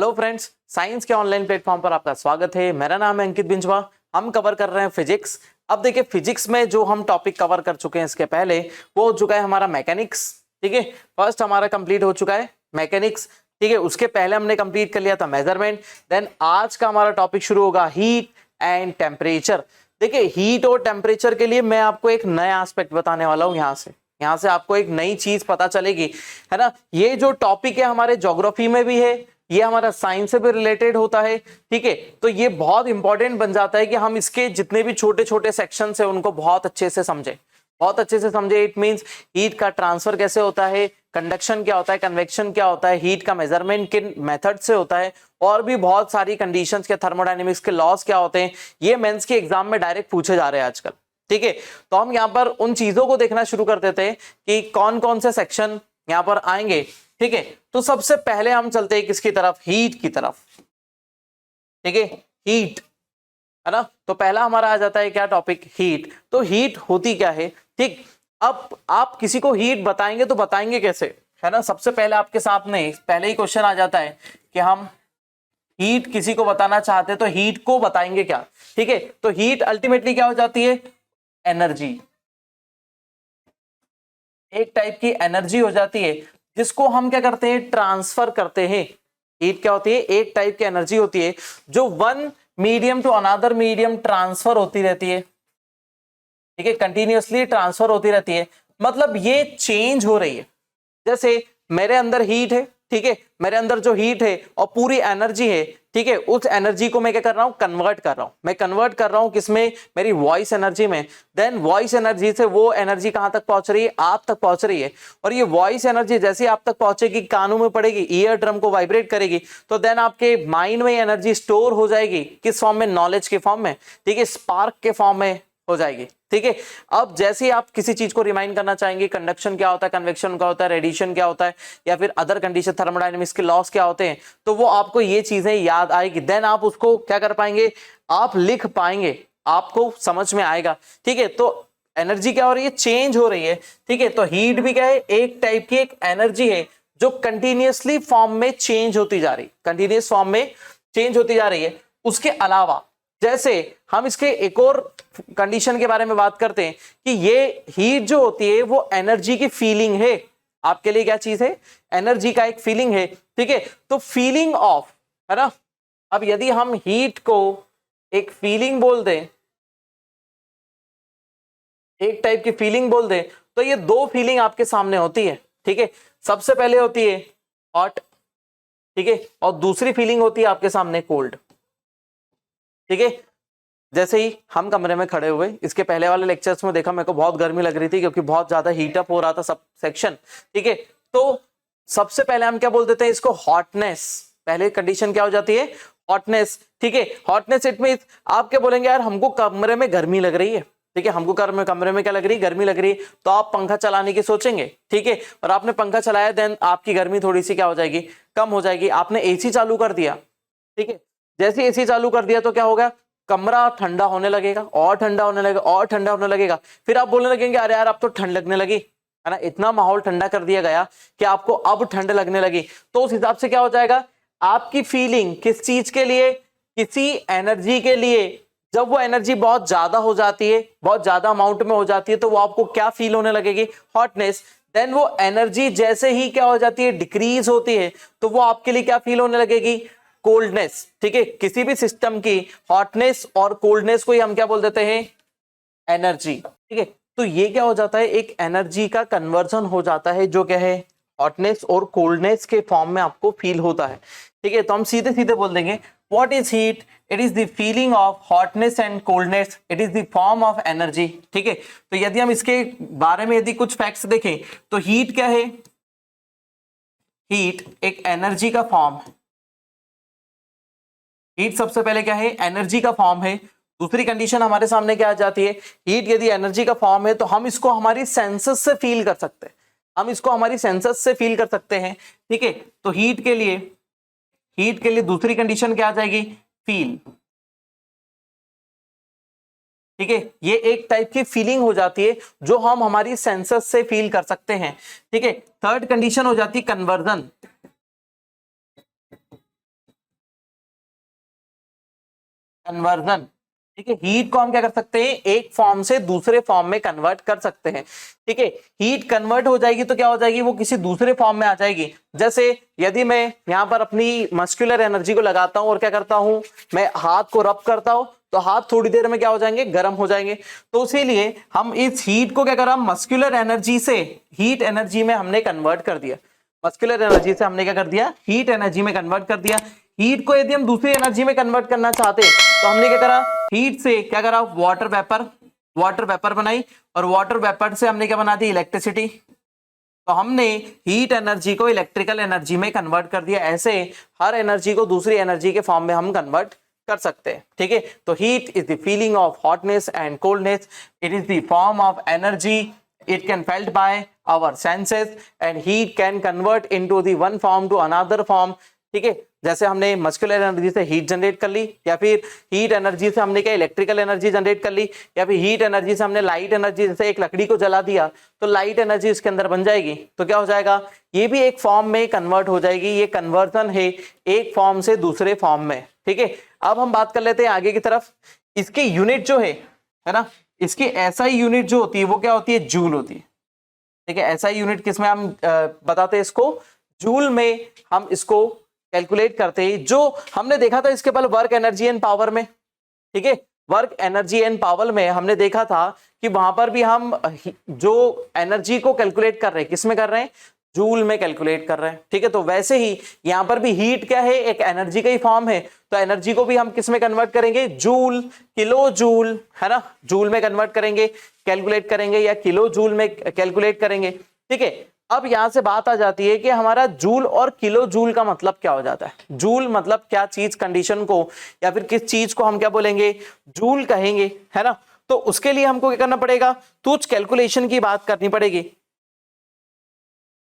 Hello friends, science के online platform पर आपका स्वागत है। मेरा नाम है अंकित बिंजवा। हम कवर कर रहे हैं फिजिक्स। अब देखिए, फिजिक्स में जो हम टॉपिक कवर कर चुके हैं इसके पहले, वो हो चुका है हमारा मैकेनिक्स। ठीक है, फर्स्ट हमारा कंप्लीट हो चुका है मैकेनिक्स। ठीक है, उसके पहले हमने कंप्लीट कर लिया था मेजरमेंट। देन आज का हमारा टॉपिक शुरू होगा हीट एंड टेम्परेचर। देखिए, हीट और टेम्परेचर के लिए मैं आपको एक नया एस्पेक्ट बताने वाला हूँ। यहाँ से आपको एक नई चीज पता चलेगी, है ना। ये जो टॉपिक है हमारे ज्योग्राफी में भी है, ये हमारा साइंस से भी रिलेटेड होता है। ठीक है, तो ये बहुत इंपॉर्टेंट बन जाता है कि हम इसके जितने भी छोटे छोटे सेक्शन है उनको बहुत अच्छे से समझे। इट मींस हीट का ट्रांसफर कैसे होता है, कंडक्शन क्या होता है, कन्वेक्शन क्या होता है, हीट का मेजरमेंट किन मेथड से होता है, और भी बहुत सारी कंडीशंस के थर्मोडायनेमिक्स के लॉस क्या होते हैं। ये मेंस के एग्जाम में डायरेक्ट पूछे जा रहे हैं आजकल। ठीक है, तो हम यहाँ पर उन चीजों को देखना शुरू कर देते हैं कि कौन कौन से सेक्शन यहाँ पर आएंगे। ठीक है, तो सबसे पहले हम चलते हैं किसकी तरफ, हीट की तरफ। ठीक है, हीट, है ना। तो पहला हमारा आ जाता है क्या टॉपिक, हीट। तो हीट होती क्या है। ठीक, अब आप किसी को हीट बताएंगे तो बताएंगे कैसे, है ना। सबसे पहले आपके सामने पहले ही क्वेश्चन आ जाता है कि हम हीट किसी को बताना चाहते हैं तो हीट को बताएंगे क्या। ठीक है, तो हीट अल्टीमेटली क्या हो जाती है, एनर्जी। एक टाइप की एनर्जी हो जाती है जिसको हम क्या करते हैं, ट्रांसफर करते हैं। हीट क्या होती है, एक टाइप की एनर्जी होती है जो one medium to another medium transfer होती रहती है। ठीक है, कंटिन्यूअसली ट्रांसफर होती रहती है, मतलब ये चेंज हो रही है। जैसे मेरे अंदर हीट है, ठीक है, मेरे अंदर जो हीट है और पूरी एनर्जी है, ठीक है, उस एनर्जी को मैं क्या कर रहा हूं, कन्वर्ट कर रहा हूं किसमें, मेरी वॉइस एनर्जी में। देन वॉइस एनर्जी से वो एनर्जी कहां तक पहुंच रही है, आप तक पहुंच रही है। और ये वॉइस एनर्जी जैसे आप तक पहुंचेगी, कानों में पड़ेगी, ईयर ड्रम को वाइब्रेट करेगी, तो देन आपके माइंड में एनर्जी स्टोर हो जाएगी। किस फॉर्म में, नॉलेज के फॉर्म में। ठीक है, स्पार्क के फॉर्म में हो जाएगी। ठीक है, अब जैसे ही आप किसी चीज को रिमाइंड करना चाहेंगे, कंडक्शन क्या होता है, कन्वेक्शन क्या होता है, रेडिएशन क्या होता है, या फिर अदर कंडीशन थर्मोडायनेमिक्स के लॉस क्या होते हैं, तो वो आपको ये चीजें याद आएगी। देन आप उसको क्या कर पाएंगे, आप लिख पाएंगे, आपको समझ में आएगा। ठीक है, तो एनर्जी क्या हो रही है, चेंज हो रही है। ठीक है, तो हीट भी क्या है, एक टाइप की एक एनर्जी है जो कंटिन्यूअसली फॉर्म में चेंज होती जा रही है, उसके अलावा जैसे हम इसके एक और कंडीशन के बारे में बात करते हैं कि ये हीट जो होती है वो एनर्जी की फीलिंग है। आपके लिए क्या चीज है, एनर्जी का एक फीलिंग है। ठीक है, तो फीलिंग ऑफ, है ना। अब यदि हम हीट को एक फीलिंग बोल दें, एक टाइप की फीलिंग बोल दें, तो ये दो फीलिंग आपके सामने होती है। ठीक है, सबसे पहले होती है हॉट, ठीक है, और दूसरी फीलिंग होती है आपके सामने कोल्ड। ठीक है, जैसे ही हम कमरे में खड़े हुए, इसके पहले वाले लेक्चर्स में देखा मेरे को बहुत गर्मी लग रही थी क्योंकि बहुत ज्यादा हीट अप हो रहा था सब सेक्शन। ठीक है, तो सबसे पहले हम क्या बोल देते हैं इसको, हॉटनेस। पहले कंडीशन क्या हो जाती है, हॉटनेस। ठीक है, हॉटनेस इट मींस आप क्या बोलेंगे, यार हमको कमरे में गर्मी लग रही है। ठीक है, हमको कमरे में क्या लग रही है, गर्मी लग रही है, तो आप पंखा चलाने की सोचेंगे। ठीक है, और आपने पंखा चलाया, देन आपकी गर्मी थोड़ी सी क्या हो जाएगी, कम हो जाएगी। आपने एसी चालू कर दिया, ठीक है, जैसे एसी चालू कर दिया तो क्या होगा, कमरा ठंडा होने लगेगा, और ठंडा होने लगेगा, और ठंडा होने लगेगा। फिर आप बोलने लगेंगे, अरे यार अब तो ठंड लगने लगी, है ना। इतना माहौल ठंडा कर दिया गया कि आपको अब ठंड लगने लगी। तो उस हिसाब से क्या हो जाएगा, आपकी फीलिंग किस चीज के लिए, किसी एनर्जी के लिए। जब वो एनर्जी बहुत ज्यादा हो जाती है, बहुत ज्यादा अमाउंट में हो जाती है, तो वो आपको क्या फील होने लगेगी, हॉटनेस। देन वो एनर्जी जैसे ही क्या हो जाती है, डिक्रीज होती है, तो वो आपके लिए क्या फील होने लगेगी, कोल्डनेस। ठीक है, किसी भी सिस्टम की हॉटनेस और कोल्डनेस को ही हम क्या बोल देते हैं, एनर्जी। ठीक है, तो ये क्या हो जाता है, एक एनर्जी का कन्वर्जन हो जाता है जो क्या है, हॉटनेस और कोल्डनेस के फॉर्म में आपको फील होता है। ठीक है, तो हम सीधे सीधे बोल देंगे, what is heat, it is the feeling of hotness and coldness, it is the form of energy. ठीक है, तो यदि हम इसके बारे में यदि कुछ फैक्ट्स देखें तो हीट क्या है, हीट एक एनर्जी का फॉर्म है। हीट सबसे पहले क्या है, एनर्जी का फॉर्म है। दूसरी कंडीशन हमारे सामने क्या आ जाती है, हीट यदि एनर्जी का फॉर्म है तो हम इसको हमारी सेंसेस से फील कर सकते हैं, ठीक है, तो हीट के लिए दूसरी कंडीशन क्या आ जाएगी, फील। ठीक है, ये एक टाइप की फीलिंग हो जाती है जो हम हमारी सेंसेस से फील कर सकते हैं। ठीक है, थर्ड कंडीशन हो जाती है कन्वर्जन। कन्वर्जन। ठीक है, हीट को हम क्या कर सकते हैं, एक फॉर्म से दूसरे फॉर्म में कन्वर्ट कर सकते हैं। ठीक है, हीट कन्वर्ट हो जाएगी तो क्या हो जाएगी, वो किसी दूसरे फॉर्म में आ जाएगी। जैसे यदि मैं यहां पर अपनी मस्कुलर एनर्जी को लगाता हूं और क्या करता हूं, मैं हाथ को रब करता हूं, तो हाथ थोड़ी देर में क्या हो जाएंगे, गर्म हो जाएंगे। तो इसीलिए हम इस हीट को क्या करा, मस्कुलर एनर्जी से हीट एनर्जी में हमने कन्वर्ट कर दिया। मस्कुलर एनर्जी से हमने क्या कर दिया, हीट एनर्जी में कन्वर्ट कर दिया। हीट को यदि हम दूसरी एनर्जी में कन्वर्ट करना चाहते तो हमने क्या करा, हीट से क्या करा, वाटर वेपर बनाई, और वाटर वेपर से हमने क्या बना दी, इलेक्ट्रिसिटी। तो हमने हीट एनर्जी को इलेक्ट्रिकल एनर्जी में कन्वर्ट कर दिया। ऐसे हर एनर्जी को दूसरी एनर्जी के फॉर्म में हम कन्वर्ट कर सकते हैं। ठीक है, तो heat is the feeling of hotness and coldness, it is the form of energy, it can felt by our senses and heat can convert into the one form to another form। ठीक है, जैसे हमने muscular energy से heat generate कर ली, या फिर heat energy से हमने क्या इलेक्ट्रिकल एनर्जी जनरेट कर ली, या फिर हीट एनर्जी से हमने लाइट एनर्जी, जैसे एक लकड़ी को जला दिया तो लाइट एनर्जी इसके अंदर बन जाएगी, तो क्या हो जाएगा, ये भी एक फॉर्म में कन्वर्ट हो जाएगी। ये कन्वर्जन है एक फॉर्म से दूसरे फॉर्म में। ठीक है, अब हम बात कर लेते हैं आगे की तरफ। इसके यूनिट जो है ना, इसकी एसआई यूनिट जो होती है वो क्या होती है, जूल होती है। ठीक है, एसआई यूनिट किसमें हम बताते हैं इसको, जूल में हम इसको कैलकुलेट करते हैं। जो हमने देखा था इसके पहले वर्क एनर्जी एंड पावर में। ठीक है, वर्क एनर्जी एंड पावर में हमने देखा था कि वहां पर भी हम जो एनर्जी को कैलकुलेट कर रहे हैं, किसमें कर रहे हैं, जूल में कैलकुलेट कर रहे हैं। ठीक है, तो वैसे ही यहां पर भी हीट क्या है, एक एनर्जी का ही फॉर्म है, तो एनर्जी को भी हम किस में कन्वर्ट करेंगे, जूल, किलो जूल, है ना, जूल में कन्वर्ट करेंगे, कैलकुलेट करेंगे, या किलो जूल में कैलकुलेट करेंगे। ठीक है, अब यहां से बात आ जाती है कि हमारा जूल और किलो जूल का मतलब क्या हो जाता है। जूल मतलब क्या चीज, कंडीशन को या फिर किस चीज को हम क्या बोलेंगे, जूल कहेंगे, है ना। तो उसके लिए हमको क्या करना पड़ेगा, कुछ कैलकुलेशन की बात करनी पड़ेगी,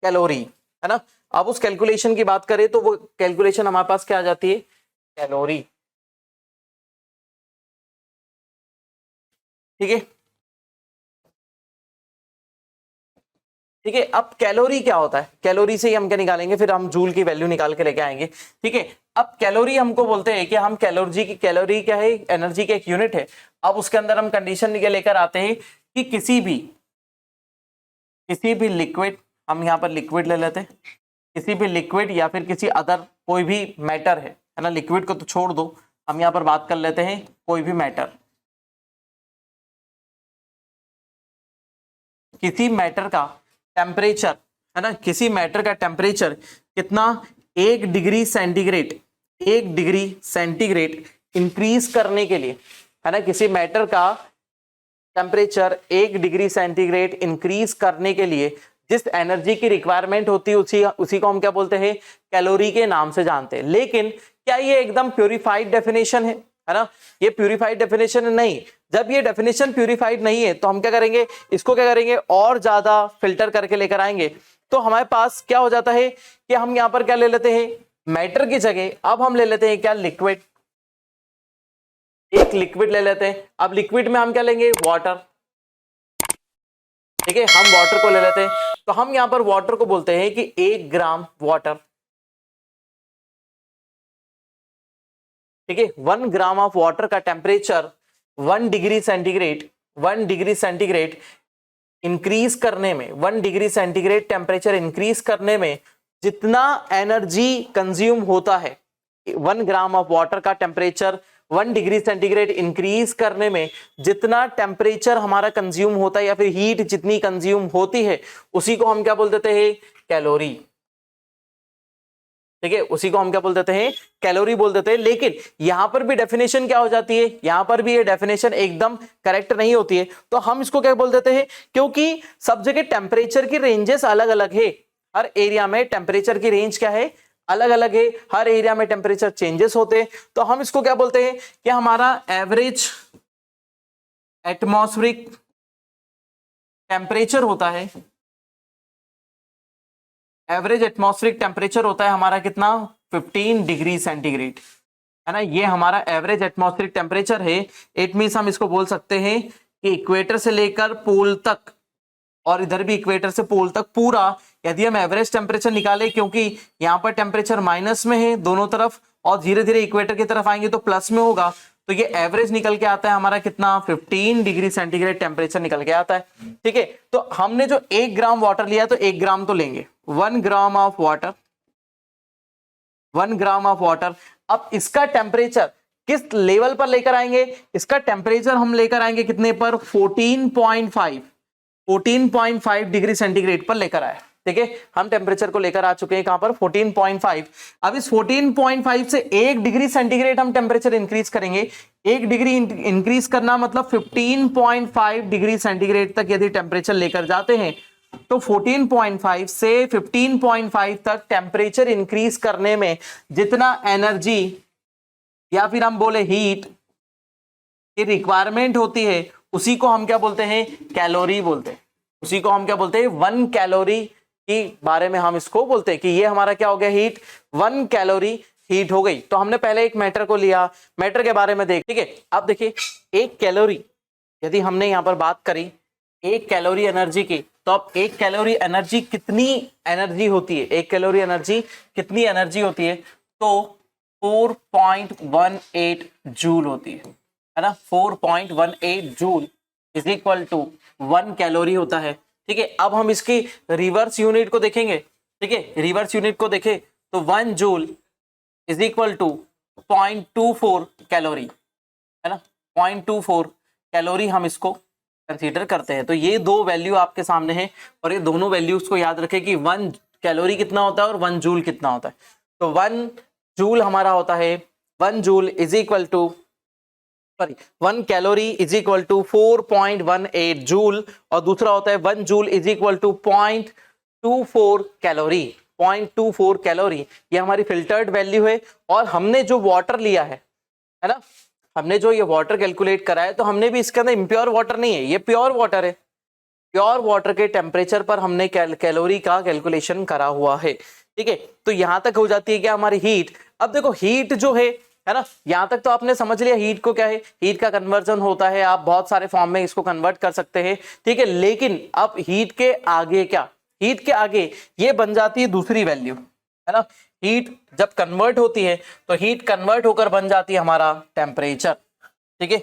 कैलोरी, है ना। अब उस कैलकुलेशन की बात करें तो वो कैलकुलेशन हमारे पास क्या आ जाती है, कैलोरी। ठीक है, ठीक है, अब कैलोरी क्या होता है, कैलोरी से ही हम क्या निकालेंगे, फिर हम जूल की वैल्यू निकाल के लेके आएंगे। ठीक है, अब कैलोरी हमको बोलते हैं कि हम कैलोरी क्या है, एनर्जी की एक यूनिट है। अब उसके अंदर हम कंडीशन लेकर आते हैं कि किसी भी लिक्विड, हम यहाँ पर लिक्विड ले लेते हैं, किसी भी लिक्विड या फिर किसी अदर कोई भी मैटर है ना, लिक्विड को तो छोड़ दो, हम यहाँ पर बात कर लेते हैं कोई भी मैटर, किसी मैटर का टेम्परेचर, है ना, किसी मैटर का टेम्परेचर कितना, 1 डिग्री सेंटीग्रेड इंक्रीज करने के लिए, है ना, किसी मैटर का टेम्परेचर 1 डिग्री सेंटीग्रेड इंक्रीज करने के लिए जिस एनर्जी की रिक्वायरमेंट होती है उसी को हम क्या बोलते हैं, कैलोरी के नाम से जानते हैं। लेकिन क्या ये एकदम प्यूरिफाइड डेफिनेशन है ना, ये प्यूरिफाइड डेफिनेशन नहीं। जब ये डेफिनेशन प्यूरिफाइड नहीं है तो हम क्या करेंगे, इसको क्या करेंगे, और ज्यादा फिल्टर करके लेकर आएंगे। तो हमारे पास क्या हो जाता है कि हम यहाँ पर क्या ले लेते हैं, मैटर की जगह अब हम ले लेते हैं क्या, लिक्विड, एक लिक्विड ले लेते हैं। अब लिक्विड में हम क्या लेंगे, वाटर। ठीक है, हम वाटर को ले लेते हैं, तो हम यहां पर वाटर को बोलते हैं कि 1 ग्राम वाटर। ठीक है, 1 ग्राम ऑफ वाटर का टेम्परेचर 1 डिग्री सेंटीग्रेड इंक्रीज करने में, 1 डिग्री सेंटीग्रेड टेम्परेचर इंक्रीज करने में जितना एनर्जी कंज्यूम होता है, 1 ग्राम ऑफ वाटर का टेम्परेचर 1 डिग्री सेंटीग्रेड इंक्रीज करने में जितना टेम्परेचर हमारा कंज्यूम होता है या फिर हीट जितनी कंज्यूम होती है, उसी को हम क्या बोल देते हैं, कैलोरी। ठीक है, उसी को हम क्या बोल देते हैं, कैलोरी बोल देते हैं। लेकिन यहां पर भी डेफिनेशन क्या हो जाती है, यहां पर भी ये डेफिनेशन एकदम करेक्ट नहीं होती है। तो हम इसको क्या बोल देते हैं, क्योंकि सब जगह टेम्परेचर की रेंजेस अलग अलग है, हर एरिया में टेम्परेचर की रेंज क्या है, अलग अलग है, हर एरिया में टेम्परेचर चेंजेस होते हैं। तो हम इसको क्या बोलते हैं कि हमारा एवरेज एटमॉस्फेरिक टेम्परेचर होता है, एवरेज एटमॉस्फेरिक टेम्परेचर होता है हमारा कितना, 15 डिग्री सेंटीग्रेड, है ना। ये हमारा एवरेज एटमॉस्फेरिक टेम्परेचर है। इट मींस हम इसको बोल सकते हैं कि इक्वेटर से लेकर पोल तक, और इधर भी इक्वेटर से पोल तक पूरा, यदि हम एवरेज टेम्परेचर निकालें, क्योंकि यहाँ पर टेम्परेचर माइनस में है दोनों तरफ, और धीरे धीरे इक्वेटर की तरफ आएंगे तो प्लस में होगा, तो ये एवरेज निकल के आता है हमारा कितना, 15 डिग्री सेंटीग्रेड टेम्परेचर निकल के आता है। ठीक है, तो हमने जो 1 ग्राम वाटर लिया तो 1 ग्राम तो लेंगे, 1 gram of water, 1 gram of water. अब इसका टेम्परेचर किस लेवल पर लेकर आएंगे, इसका टेम्परेचर हम लेकर आएंगे कितने पर, 14.5 डिग्री सेंटीग्रेड पर लेकर आए। ठीक है, हम टेम्परेचर को लेकर आ चुके हैं कहां पर, 14.5। अब इस 14.5 से 1 डिग्री सेंटीग्रेड हम टेम्परेचर इंक्रीज करेंगे। 1 डिग्री इंक्रीज करना मतलब 15.5 डिग्री सेंटीग्रेड तक यदि टेम्परेचर लेकर जाते हैं तो 14.5 से 15.5 तक टेम्परेचर इंक्रीज करने में जितना एनर्जी या फिर हम बोले हीट की रिक्वायरमेंट होती है उसी को हम क्या बोलते हैं, कैलोरी बोलते हैं। उसी को हम क्या बोलते हैं, 1 कैलोरी के बारे में हम इसको बोलते हैं कि ये हमारा क्या हो गया, हीट, 1 कैलोरी हीट हो गई। तो हमने पहले एक मैटर को लिया, मैटर के बारे में देख। ठीक है, अब देखिए 1 कैलोरी यदि हमने यहां पर बात करी 1 कैलोरी एनर्जी की, तो अब 1 कैलोरी एनर्जी कितनी एनर्जी होती है, 1 कैलोरी एनर्जी कितनी एनर्जी होती है, तो 4.18 जूल होती है ना, 4.18 joule is equal to 1 calorie होता है। ठीक है, अब हम इसकी रिवर्स यूनिट को देखेंगे। ठीक है, रिवर्स यूनिट को देखें तो 1 joule is equal to 0.24 calorie, है ना, 0.24 कैलोरी हम इसको कंसीडर करते हैं। तो ये दो वैल्यू आपके सामने है और ये दोनों वैल्यूज को याद रखें कि 1 कैलोरी कितना होता है और 1 जूल कितना होता है। तो 1 जूल हमारा होता है, 1 joule is equal to 1 calorie is equal to 4.18 joule, और दूसरा होता है 1 joule is equal to 0.24 calorie. 0.24 calorie ये हमारी फिल्टर्ड वैल्यू है। और हमने जो वाटर लिया है ना, हमने जो ये वाटर कैलकुलेट करा है, तो हमने भी इसके अंदर इम्प्योर वाटर नहीं है, ये प्योर वाटर है। प्योर वाटर के टेम्परेचर पर हमने कैलोरी का कैलकुलेशन करा हुआ है। ठीक है, तो यहां तक हो जाती है क्या हमारी हीट। अब देखो हीट जो है ना, यहां तक तो आपने समझ लिया हीट को क्या है, हीट का कन्वर्जन होता है, आप बहुत सारे फॉर्म में इसको कन्वर्ट कर सकते हैं। ठीक है, लेकिन अब हीट के आगे क्या, हीट के आगे ये बन जाती है दूसरी वैल्यू, है ना। हीट जब कन्वर्ट होती है तो हीट कन्वर्ट होकर बन जाती है हमारा टेम्परेचर। ठीक है,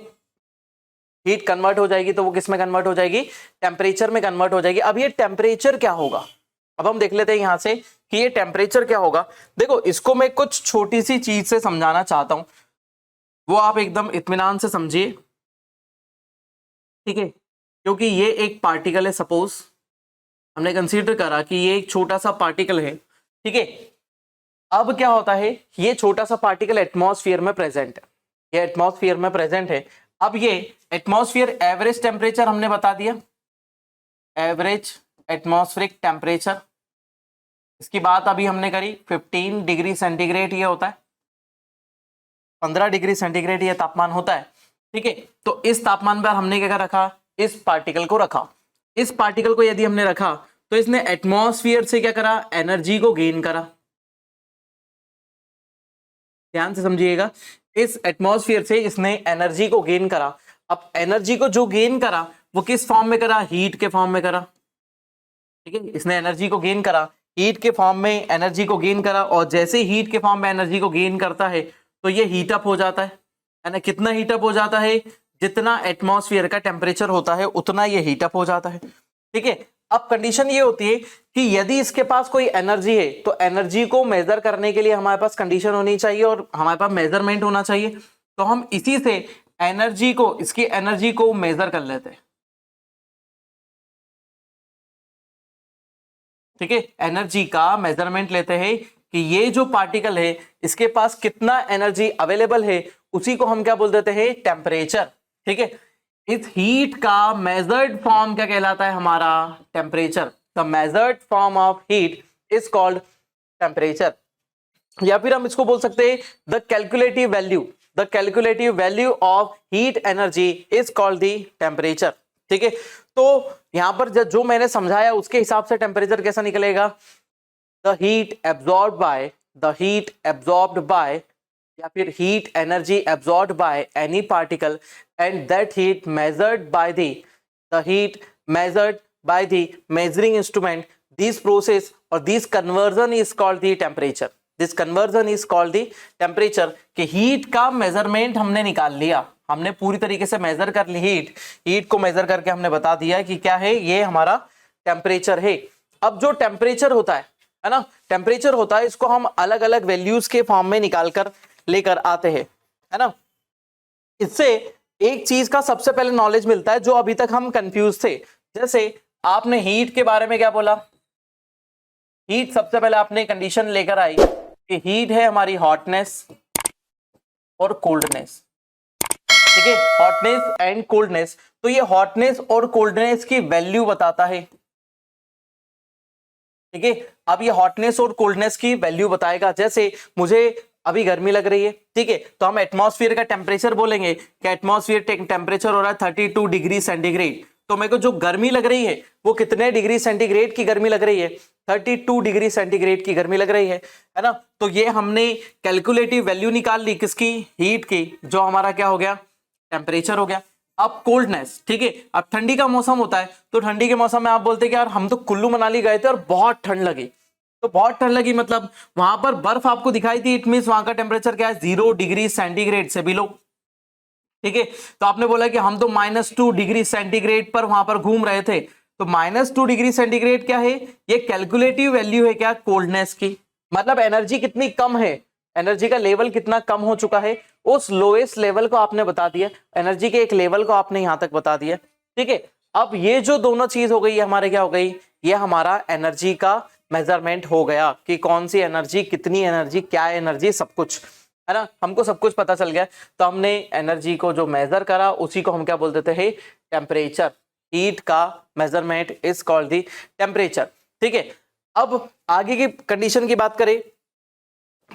हीट कन्वर्ट हो जाएगी तो वो किस में कन्वर्ट हो जाएगी, टेम्परेचर में कन्वर्ट हो जाएगी। अब ये टेम्परेचर क्या होगा, अब हम देख लेते हैं यहां से कि ये टेम्परेचर क्या होगा। देखो इसको मैं कुछ छोटी सी चीज से समझाना चाहता हूं, वो आप एकदम इत्मीनान से समझिए। ठीक है, क्योंकि ये एक पार्टिकल है, सपोज हमने कंसीडर करा कि ये एक छोटा सा पार्टिकल है। ठीक है, अब क्या होता है, ये छोटा सा पार्टिकल एटमॉस्फेयर में प्रेजेंट है, ये एटमॉस्फेयर में प्रेजेंट है। अब ये एटमॉस्फेयर एवरेज टेम्परेचर हमने बता दिया, एवरेज एटमॉस्फेरिक टेम्परेचर, इसकी बात अभी हमने करी 15 डिग्री सेंटीग्रेड ये होता है, 15 डिग्री सेंटीग्रेड ये तापमान होता है। ठीक है, तो इस तापमान पर हमने क्या रखा, इस पार्टिकल को रखा। इस पार्टिकल को यदि हमने रखा तो इसने एटमॉस्फेयर से क्या करा, एनर्जी को गेन करा। ध्यान से समझिएगा, इस एटमॉस्फेयर से इसने एनर्जी को गेन करा। अब एनर्जी को जो गेन करा वो किस फॉर्म में करा, हीट के फॉर्म में करा। ठीक है, इसने एनर्जी को गेन करा, हीट के फॉर्म में एनर्जी को गेन करा, और जैसे हीट के फॉर्म में एनर्जी को गेन करता है तो ये हीटअप हो जाता है ना। कितना हीटअप हो जाता है, जितना एटमॉस्फेयर का टेम्परेचर होता है उतना ये हीटअप हो जाता है। ठीक है, अब कंडीशन ये होती है कि यदि इसके पास कोई एनर्जी है तो एनर्जी को मेजर करने के लिए हमारे पास कंडीशन होनी चाहिए और हमारे पास मेजरमेंट होना चाहिए। तो हम इसी से एनर्जी को, इसकी एनर्जी को मेजर कर लेते हैं। ठीक है, एनर्जी का मेजरमेंट लेते हैं कि ये जो पार्टिकल है इसके पास कितना एनर्जी अवेलेबल है, उसी को हम क्या बोल देते हैं, टेम्परेचर। ठीक है, इस हीट का मेजर्ड फॉर्म क्या कहलाता है हमारा, temperature. The measured form of heat is called temperature. या फिर हम इसको बोल सकते हैं the calculative value, the calculative value of heat energy is called the temperature. ठीक है, तो यहां पर जो मैंने समझाया उसके हिसाब से टेम्परेचर कैसा निकलेगा, the heat absorbed by, the heat absorbed by, या फिर heat energy absorbed by any particle and that heat measured by the heat measured by the measuring instrument, this process और this conversion is called the temperature. This conversion is called the temperature. कि heat का measurement हमने निकाल लिया, हमने पूरी तरीके से मेजर कर ली हीट को मेजर करके हमने बता दिया कि क्या है, ये हमारा टेम्परेचर है। अब जो टेम्परेचर होता है ना, टेम्परेचर होता है, इसको हम अलग अलग वैल्यूज के फॉर्म में निकाल कर लेकर आते हैं, है ना। इससे एक चीज का सबसे पहले नॉलेज मिलता है जो अभी तक हम कंफ्यूज थे। जैसे आपने हीट के बारे में क्या बोला, हीट सबसे पहले आपने कंडीशन लेकर आई कि हीट है हमारी हॉटनेस और कोल्डनेस, ठीक है, हॉटनेस एंड कोल्डनेस। तो ये हॉटनेस और कोल्डनेस की वैल्यू बताता है, ठीक है। अब ये हॉटनेस और कोल्डनेस की वैल्यू बताएगा। जैसे मुझे अभी गर्मी लग रही है, ठीक है, तो हम एटमॉस्फेयर का टेम्परेचर बोलेंगे कि एटमॉस्फेयर टेम्परेचर हो रहा है 32 डिग्री सेंटीग्रेड। तो मेरे को जो गर्मी लग रही है वो कितने डिग्री सेंटीग्रेड की गर्मी लग रही है, 32 डिग्री सेंटीग्रेड की गर्मी लग रही है ना। तो ये हमने कैलकुलेटिव वैल्यू निकाल ली किसकी, हीट की, जो हमारा क्या हो गया, टेम्परेचर हो गया। अब कोल्डनेस, ठीक है, अब ठंडी का मौसम होता है, तो ठंडी के मौसम में आप बोलते हैं कि यार हम तो कुल्लू मनाली गए थे और बहुत ठंड लगी। तो बहुत ठंड लगी मतलब वहां पर बर्फ आपको दिखाई थी, इट मींस वहां का टेम्परेचर क्या है, 0 डिग्री सेंटीग्रेड से बिलो, ठीक है। तो आपने बोला कि हम तो -2 डिग्री सेंटीग्रेड पर वहां पर घूम रहे थे। तो -2 डिग्री सेंटीग्रेड क्या है, ये कैलकुलेटिव वैल्यू है क्या, कोल्डनेस की। मतलब एनर्जी कितनी कम है, एनर्जी का लेवल कितना कम हो चुका है, उस लोएस्ट लेवल को आपने बता दिया, एनर्जी के एक लेवल को आपने यहां तक बता दिया, ठीक है। अब ये जो दोनों चीज हो गई, हमारे क्या हो गई, ये हमारा एनर्जी का मेजरमेंट हो गया कि कौन सी एनर्जी, कितनी एनर्जी, क्या एनर्जी, सब कुछ, है ना, हमको सब कुछ पता चल गया। तो हमने एनर्जी को जो मेजर करा उसी को हम क्या बोल देते हैं, टेम्परेचर। हीट का measurement is called the temperature, ठीक है। अब आगे की कंडीशन की बात करें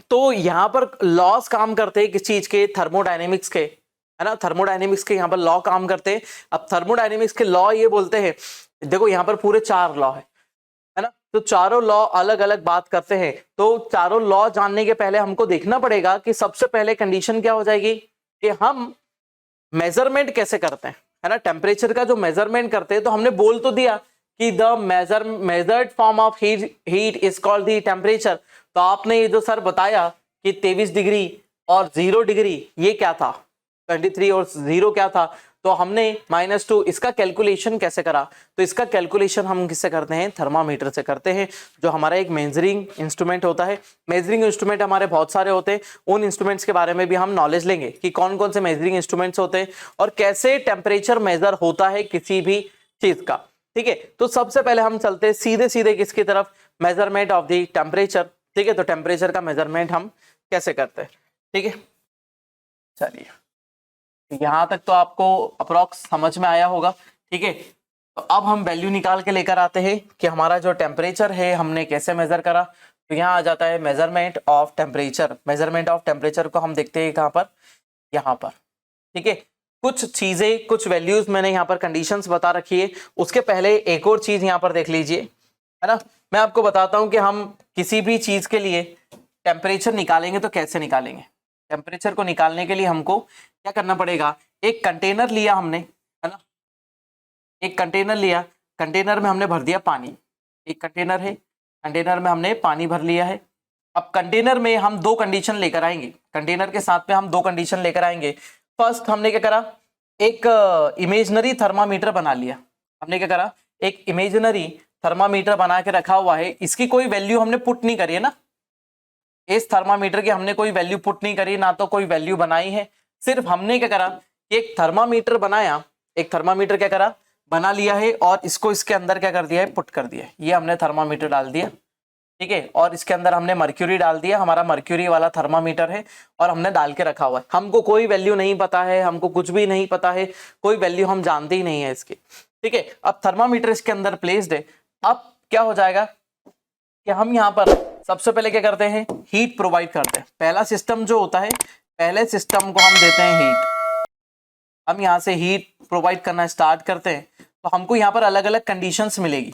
तो यहां पर लॉस काम करते हैं किस चीज के, थर्मोडायनेमिक्स के, है ना, थर्मोडायनेमिक्स के यहाँ पर लॉ काम करते हैं। अब थर्मोडायनेमिक्स के लॉ ये बोलते हैं, देखो यहाँ पर पूरे 4 लॉ है ना, तो चारों लॉ अलग अलग बात करते हैं। तो चारों लॉ जानने के पहले हमको देखना पड़ेगा कि सबसे पहले कंडीशन क्या हो जाएगी कि हम मेजरमेंट कैसे करते हैं, है ना, टेम्परेचर का जो मेजरमेंट करते हैं। तो हमने बोल तो दिया कि the measured form of heat is called the temperature. तो आपने ये जो सर बताया कि 23 डिग्री और 0 डिग्री ये क्या था, 23 और 0 क्या था, तो हमने -2, इसका कैलकुलेशन कैसे करा, तो इसका कैलकुलेशन हम किससे करते हैं, थर्मामीटर से करते हैं, जो हमारा एक मेजरिंग इंस्ट्रूमेंट होता है। मेजरिंग इंस्ट्रूमेंट हमारे बहुत सारे होते हैं, उन इंस्ट्रूमेंट्स के बारे में भी हम नॉलेज लेंगे कि कौन कौन से मेजरिंग इंस्ट्रूमेंट्स होते हैं और कैसे टेम्परेचर मेजर होता है किसी भी चीज का, ठीक है। तो सबसे पहले हम चलते हैं सीधे सीधे किसकी तरफ, मेजरमेंट ऑफ द टेम्परेचर, ठीक है। तो टेम्परेचर का मेजरमेंट हम कैसे करते हैं, ठीक है। चलिए यहां तक तो आपको अप्रोक्स समझ में आया होगा, ठीक है। तो अब हम वैल्यू निकाल के लेकर आते हैं कि हमारा जो टेम्परेचर है हमने कैसे मेजर करा। तो यहाँ आ जाता है measurement of temperature. Measurement of temperature को हम देखते हैं कहाँ पर, यहाँ पर, ठीक है। कुछ चीजें, कुछ वैल्यूज मैंने यहाँ पर कंडीशंस बता रखी है। उसके पहले एक और चीज यहाँ पर देख लीजिए, है ना। मैं आपको बताता हूँ कि हम किसी भी चीज के लिए टेम्परेचर निकालेंगे तो कैसे निकालेंगे। टेम्परेचर को निकालने के लिए हमको क्या करना पड़ेगा, एक कंटेनर लिया हमने, है ना, एक कंटेनर लिया, कंटेनर में हमने भर दिया पानी, एक कंटेनर है, कंटेनर में हमने पानी भर लिया है। अब कंटेनर में हम 2 कंडीशन लेकर आएंगे, कंटेनर के साथ में हम 2 कंडीशन लेकर आएंगे। फर्स्ट हमने क्या करा, एक इमेजनरी थर्मामीटर बना लिया। हमने क्या करा, एक इमेजनरी थर्मामीटर बना के रखा हुआ है, इसकी कोई वैल्यू हमने पुट नहीं करी है ना, इस थर्मामीटर की हमने कोई वैल्यू पुट नहीं करी, ना तो कोई वैल्यू बनाई है। सिर्फ हमने क्या करा, एक थर्मामीटर बनाया, एक थर्मामीटर क्या करा, बना लिया है और इसको इसके अंदर क्या कर दिया है, पुट कर दिया है। ये हमने थर्मामीटर डाल दिया, ठीक है, और इसके अंदर हमने मर्क्यूरी डाल दिया, हमारा मर्क्यूरी वाला थर्मामीटर है और हमने डाल के रखा हुआ है। हमको कोई वैल्यू नहीं पता है, हमको कुछ भी नहीं पता है, कोई वैल्यू हम जानते ही नहीं है इसकी, ठीक है। अब थर्मामीटर इसके अंदर प्लेस्ड है। अब क्या हो जाएगा कि हम यहाँ पर सबसे पहले क्या करते हैं, हीट प्रोवाइड करते हैं। पहला सिस्टम जो होता है, पहले सिस्टम को हम देते हैं हीट। हम यहाँ से हीट प्रोवाइड करना स्टार्ट करते हैं तो हमको यहाँ पर अलग अलग कंडीशंस मिलेगी,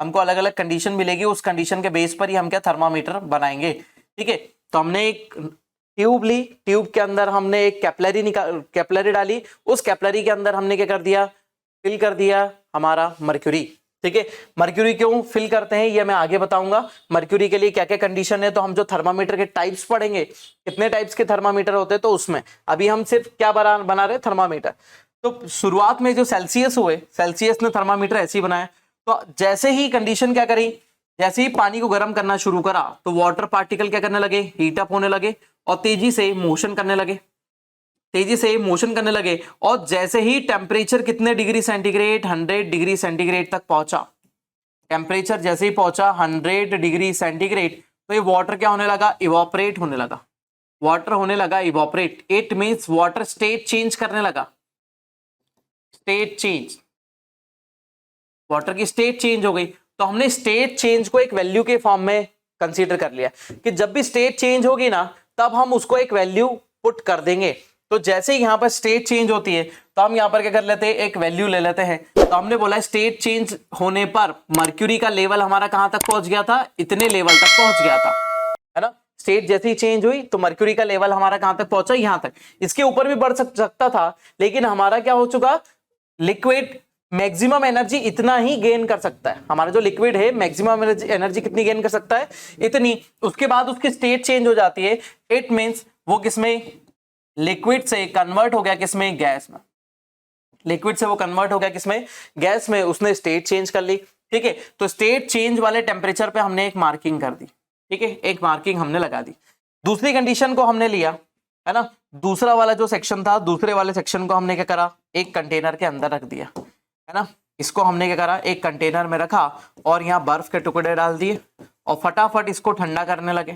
हमको अलग अलग कंडीशन मिलेगी, उस कंडीशन के बेस पर ही हम क्या थर्मामीटर बनाएंगे, ठीक है। तो हमने एक ट्यूब ली, ट्यूब के अंदर हमने एक कैपलरी डाली, उस कैपलरी के अंदर हमने क्या कर दिया, फिल कर दिया हमारा मर्क्यूरी, ठीक है। मर्क्यूरी क्यों फिल करते हैं ये मैं आगे बताऊंगा। मर्क्यूरी के लिए क्या क्या कंडीशन है, तो हम जो थर्मामीटर के टाइप्स पढ़ेंगे, कितने टाइप्स के थर्मामीटर होते हैं, तो उसमें अभी हम सिर्फ क्या बना रहे थर्मामीटर। तो शुरुआत में जो सेल्सियस हुए, सेल्सियस ने थर्मामीटर ऐसे ही बनाया। तो जैसे ही कंडीशन क्या करी, जैसे ही पानी को गर्म करना शुरू करा तो वाटर पार्टिकल क्या करने लगे, हीट अप होने लगे और तेजी से मोशन करने लगे, तेजी से मोशन करने लगे। और जैसे ही टेम्परेचर कितने डिग्री सेंटीग्रेड, 100 डिग्री सेंटीग्रेड तक पहुंचा, टेम्परेचर जैसे ही पहुंचा 100 डिग्री सेंटीग्रेड, तो ये वाटर क्या होने लगा, इवोपरेट होने लगा। वाटर होने लगा evaporate, it means water state change करने लगा, स्टेट चेंज, वाटर की स्टेट चेंज हो गई। तो हमने स्टेट चेंज को एक वैल्यू के फॉर्म में कंसीडर कर लिया कि जब भी स्टेट चेंज होगी ना तब हम उसको एक वैल्यू पुट कर देंगे। तो जैसे ही यहां पर स्टेट चेंज होती है तो हम यहां पर क्या कर लेते हैं, एक वैल्यू ले लेते हैं। तो हमने बोला स्टेट चेंज होने पर मर्क्यूरी का लेवल हमारा कहां तक पहुंच गया था, इतने लेवल तक पहुंच गया था, है ना। स्टेट जैसे ही चेंज हुई तो मर्क्यूरी का लेवल हमारा कहां तक पहुंचा, यहां तक। इसके ऊपर भी बढ़ सकता था, लेकिन हमारा क्या हो चुका, लिक्विड मैक्सिमम एनर्जी इतना ही गेन कर सकता है। हमारा जो लिक्विड है मैक्सिमम एनर्जी कितनी गेन कर सकता है, इतनी। उसके बाद उसकी स्टेट चेंज हो जाती है, इट मींस वो किसमें, लिक्विड से कन्वर्ट हो गया किसमें, गैस में। लिक्विड से वो कन्वर्ट हो गया किसमें, गैस में। उसने स्टेट चेंज कर ली, ठीक है। तो स्टेट चेंज वाले टेम्परेचर पे हमने एक मार्किंग कर दी, ठीक है, एक मार्किंग हमने लगा दी। दूसरी कंडीशन को हमने लिया, है ना, दूसरा वाला जो सेक्शन था, दूसरे वाले सेक्शन को हमने क्या करा, एक कंटेनर के अंदर रख दिया, है ना। इसको हमने क्या करा, एक कंटेनर में रखा और यहाँ बर्फ के टुकड़े डाल दिए और फटाफट इसको ठंडा करने लगे।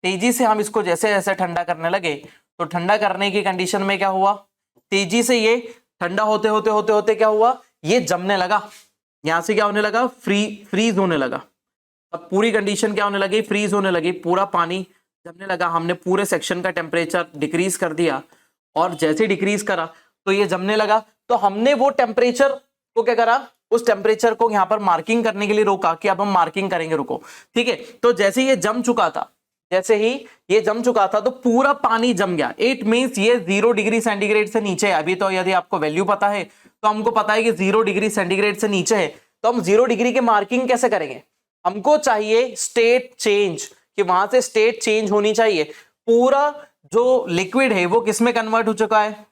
तेजी से हम इसको जैसे जैसे ठंडा करने लगे तो ठंडा करने की कंडीशन में क्या हुआ, तेजी से ये ठंडा होते होते होते होते क्या हुआ, ये जमने लगा। यहां से क्या होने लगा, फ्रीज होने लगा। अब पूरी कंडीशन क्या होने लगी, फ्रीज होने लगी, पूरा पानी जमने लगा। हमने पूरे सेक्शन का टेम्परेचर डिक्रीज कर दिया और जैसे डिक्रीज करा तो ये जमने लगा। तो हमने वो टेम्परेचर को क्या करा, उस टेम्परेचर को यहां पर मार्किंग करने के लिए रोका कि अब हम मार्किंग करेंगे, रुको, ठीक है। तो जैसे ये जम चुका था, जैसे ही ये जम चुका था तो पूरा पानी जम गया। इट मींस ये 0 डिग्री सेंटीग्रेड से नीचे है। अभी तो यदि आपको वैल्यू पता है तो हमको पता है कि 0 डिग्री सेंटीग्रेड से नीचे है, तो हम 0 डिग्री की मार्किंग कैसे करेंगे, हमको चाहिए स्टेट चेंज, कि वहां से स्टेट चेंज होनी चाहिए। पूरा जो लिक्विड है वो किस में कन्वर्ट हो चुका है,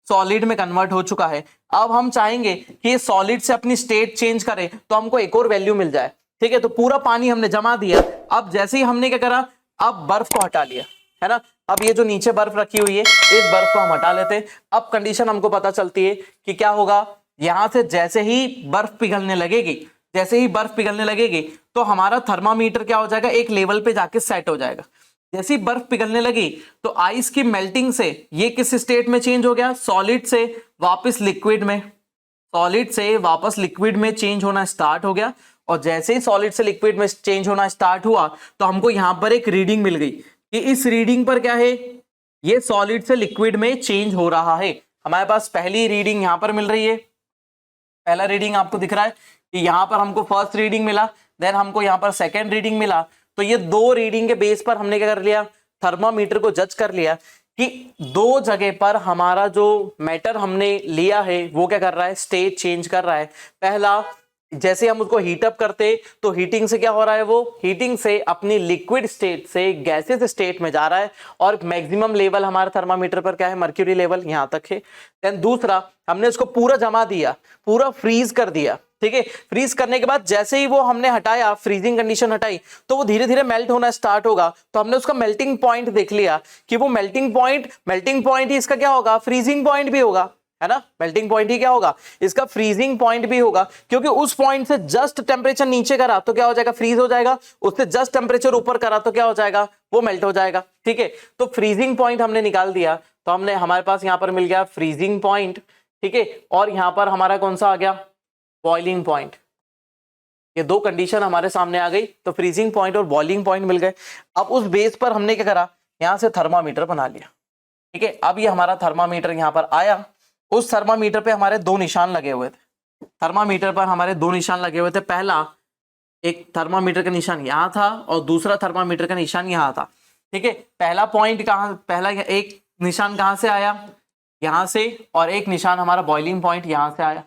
सॉलिड में कन्वर्ट हो चुका है। अब हम चाहेंगे कि ये सॉलिड से अपनी स्टेट चेंज करे तो हमको एक और वैल्यू मिल जाए, ठीक है। तो पूरा पानी हमने जमा दिया। अब जैसे ही हमने क्या करा, अब बर्फ को हटा लिया, है ना। अब ये जो नीचे बर्फ रखी हुई है इस बर्फ को हम हटा लेते हैं। अब कंडीशन हमको पता चलती है कि क्या होगा, यहां से जैसे ही बर्फ पिघलने लगेगी, जैसे ही बर्फ पिघलने लगेगी तो हमारा थर्मामीटर क्या हो जाएगा, एक लेवल पे जाके सेट हो जाएगा। जैसी बर्फ पिघलने लगी तो आइस की मेल्टिंग से ये किस स्टेट में चेंज हो गया, सॉलिड से वापस लिक्विड में, सॉलिड से वापस लिक्विड में चेंज होना स्टार्ट हो गया। और जैसे ही सॉलिड से लिक्विड में चेंज होना स्टार्ट हुआ तो हमको यहां पर एक रीडिंग मिल गई कि इस रीडिंग पर क्या है, ये सॉलिड से लिक्विड में चेंज हो रहा है। हमारे पास पहली रीडिंग यहां पर मिल रही है, पहला रीडिंग आपको दिख रहा है कि यहां पर हमको फर्स्ट रीडिंग मिला, देन हमको यहां पर सेकेंड रीडिंग मिला। तो ये दो रीडिंग के बेस पर हमने क्या कर लिया, थर्मामीटर को जज कर लिया कि दो जगह पर हमारा जो मैटर हमने लिया है वो क्या कर रहा है, स्टेट चेंज कर रहा है। पहला, जैसे हम उसको हीट अप करते तो हीटिंग से क्या हो रहा है, वो हीटिंग से अपनी लिक्विड स्टेट से गैसेस स्टेट में जा रहा है और मैक्सिमम लेवल हमारे थर्मामीटर पर क्या है, मर्क्यूरी लेवल यहां तक है। देन दूसरा, हमने उसको पूरा जमा दिया, पूरा फ्रीज कर दिया, ठीक है। फ्रीज करने के बाद जैसे ही वो हमने हटाया, फ्रीजिंग कंडीशन हटाई, तो वो धीरे धीरे मेल्ट होना स्टार्ट होगा। तो हमने उसका मेल्टिंग पॉइंट देख लिया कि वो मेल्टिंग पॉइंट ही इसका क्या होगा, फ्रीजिंग पॉइंट भी होगा, है ना। मेल्टिंग पॉइंट ही क्या होगा, इसका फ्रीजिंग पॉइंट भी होगा, क्योंकि उस पॉइंट से जस्ट टेम्परेचर नीचे करा तो क्या हो जाएगा, फ्रीज हो जाएगा। उससे जस्ट टेम्परेचर ऊपर करा तो क्या हो जाएगा, वो मेल्ट हो जाएगा, ठीक है। तो फ्रीजिंग पॉइंट हमने निकाल दिया, तो हमने, हमारे पास यहां पर मिल गया फ्रीजिंग पॉइंट, ठीक है। और यहां पर हमारा कौन सा आ गया, बॉइलिंग पॉइंट। ये दो कंडीशन हमारे सामने आ गई, तो फ्रीजिंग पॉइंट और बॉइलिंग पॉइंट मिल गए। अब उस बेस पर हमने क्या करा, यहां से थर्मामीटर बना लिया, ठीक है। अब ये हमारा थर्मामीटर यहां पर आया, उस थर्मामीटर पे हमारे दो निशान लगे हुए थे, थर्मामीटर पर हमारे दो निशान लगे हुए थे। पहला, एक थर्मामीटर का निशान यहां था और दूसरा थर्मामीटर का निशान यहां था, ठीक है। पहला पॉइंट कहां, पहला एक निशान कहां से आया, यहां से, और एक निशान हमारा बॉइलिंग पॉइंट यहां से आया।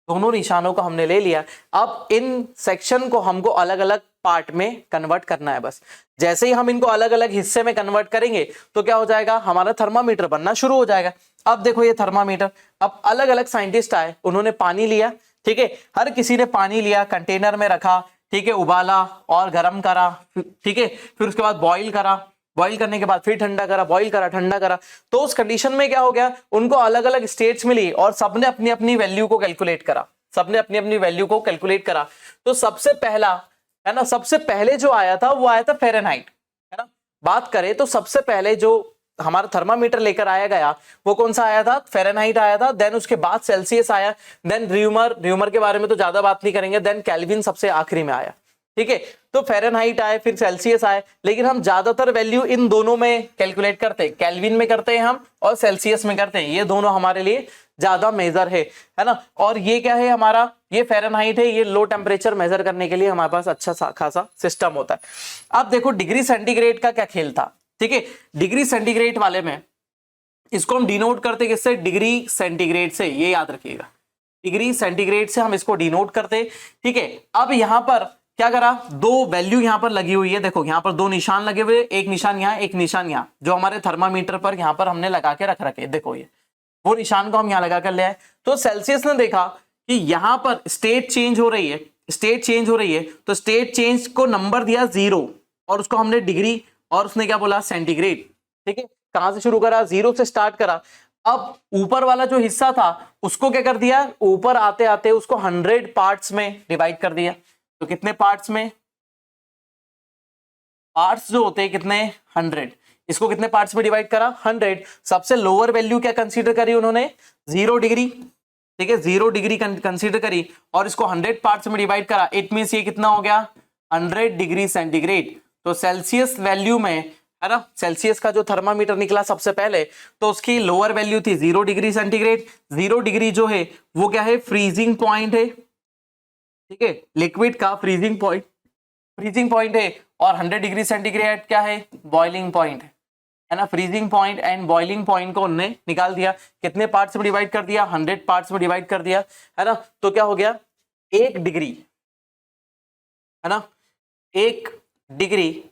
दोनों निशानों को हमने ले लिया। अब इन सेक्शन को हमको अलग अलग पार्ट में कन्वर्ट करना है बस। जैसे ही हम इनको अलग अलग हिस्से में कन्वर्ट करेंगे तो क्या हो जाएगा, हमारा थर्मामीटर बनना शुरू हो जाएगा। अब देखो ये थर्मामीटर, अब अलग अलग साइंटिस्ट आए, उन्होंने पानी लिया, ठीक है, हर किसी ने पानी लिया, कंटेनर में रखा, ठीक है, उबाला और गर्म करा, ठीक है, फिर उसके बाद बॉईल करा, बॉईल करने के बाद फिर ठंडा करा, बॉईल करा, ठंडा करा। तो उस कंडीशन में क्या हो गया, उनको अलग अलग स्टेट्स मिली और सबने अपनी अपनी वैल्यू को कैलकुलेट करा, सबने अपनी अपनी वैल्यू को कैलकुलेट करा। तो सबसे पहला है ना, सबसे पहले जो आया था वो आया था फ़ारेनहाइट, है ना। बात करें तो सबसे पहले जो हमारा थर्मामीटर लेकर आया गया वो कौन सा आया था, फ़ारेनहाइट आया था। देन उसके बाद सेल्सियस आया, देन र्यूमर के बारे में तो ज्यादा बात नहीं करेंगे, देन केल्विन सबसे आखिरी में आया, ठीक है। तो फ़ारेनहाइट आए, फिर सेल्सियस आए, लेकिन हम ज्यादातर वैल्यू इन दोनों में कैलकुलेट करते हैं, केल्विन में करते हैं हम और सेल्सियस में करते हैं, ये दोनों हमारे लिए ज्यादा मेजर है ना। और ये क्या है हमारा, ये फ़ारेनहाइट है, ये लो टेम्परेचर मेजर करने के लिए हमारे पास अच्छा खासा सिस्टम होता है। अब देखो डिग्री सेंटीग्रेड का क्या खेल था, ठीक है। डिग्री सेंटीग्रेड वाले में इसको हम डिनोट करते किससे, डिग्री सेंटीग्रेड से, ये याद रखिएगा, डिग्री सेंटीग्रेड से हम इसको डिनोट करते, ठीक है। अब यहां पर क्या करा, दो वैल्यू यहां पर लगी हुई है, देखो यहां पर दो निशान लगे हुए, एक निशान यहां, एक निशान यहां, जो हमारे थर्मामीटर पर यहां पर हमने लगा के रख रखे, देखो ये वो निशान को हम यहां लगा कर ले आए। तो सेल्सियस ने देखा कि यहां पर स्टेट चेंज हो रही है, स्टेट चेंज हो रही है, तो स्टेट चेंज को नंबर दिया 0 और उसको हमने डिग्री, और उसने क्या बोला, सेंटीग्रेड, ठीक है। कहां से शुरू करा, 0 से स्टार्ट करा। अब ऊपर वाला जो हिस्सा था उसको क्या कर दिया, ऊपर आते आते उसको 100 पार्ट्स में डिवाइड कर दिया। तो कितने पार्ट्स में, पार्ट्स जो होते हैं कितने, 100, इसको कितने पार्ट्स में डिवाइड करा, 100। सबसे लोअर वैल्यू क्या कंसीडर करी उन्होंने, 0 डिग्री, ठीक है, 0 डिग्री कंसीडर करी और इसको 100 पार्ट्स में डिवाइड करा। इट मींस ये कितना हो गया, 100 डिग्री सेंटीग्रेड। तो सेल्सियस वैल्यू में, है ना, सेल्सियस का जो थर्मामीटर निकला सबसे पहले, तो उसकी लोअर वैल्यू थी 0 डिग्री सेंटीग्रेड। 0 डिग्री जो है वो क्या है, फ्रीजिंग पॉइंट है, ठीक है, लिक्विड का फ्रीजिंग पॉइंट है। और 100 डिग्री सेंटीग्रेड क्या है, बॉइलिंग पॉइंट है ना। Freezing point and boiling point को उन्होंने निकाल दिया, कितने पार्ट्स में डिवाइड कर दिया, 100 पार्ट्स में डिवाइड कर दिया, है ना। तो क्या हो गया, 1 डिग्री, है ना, 1 degree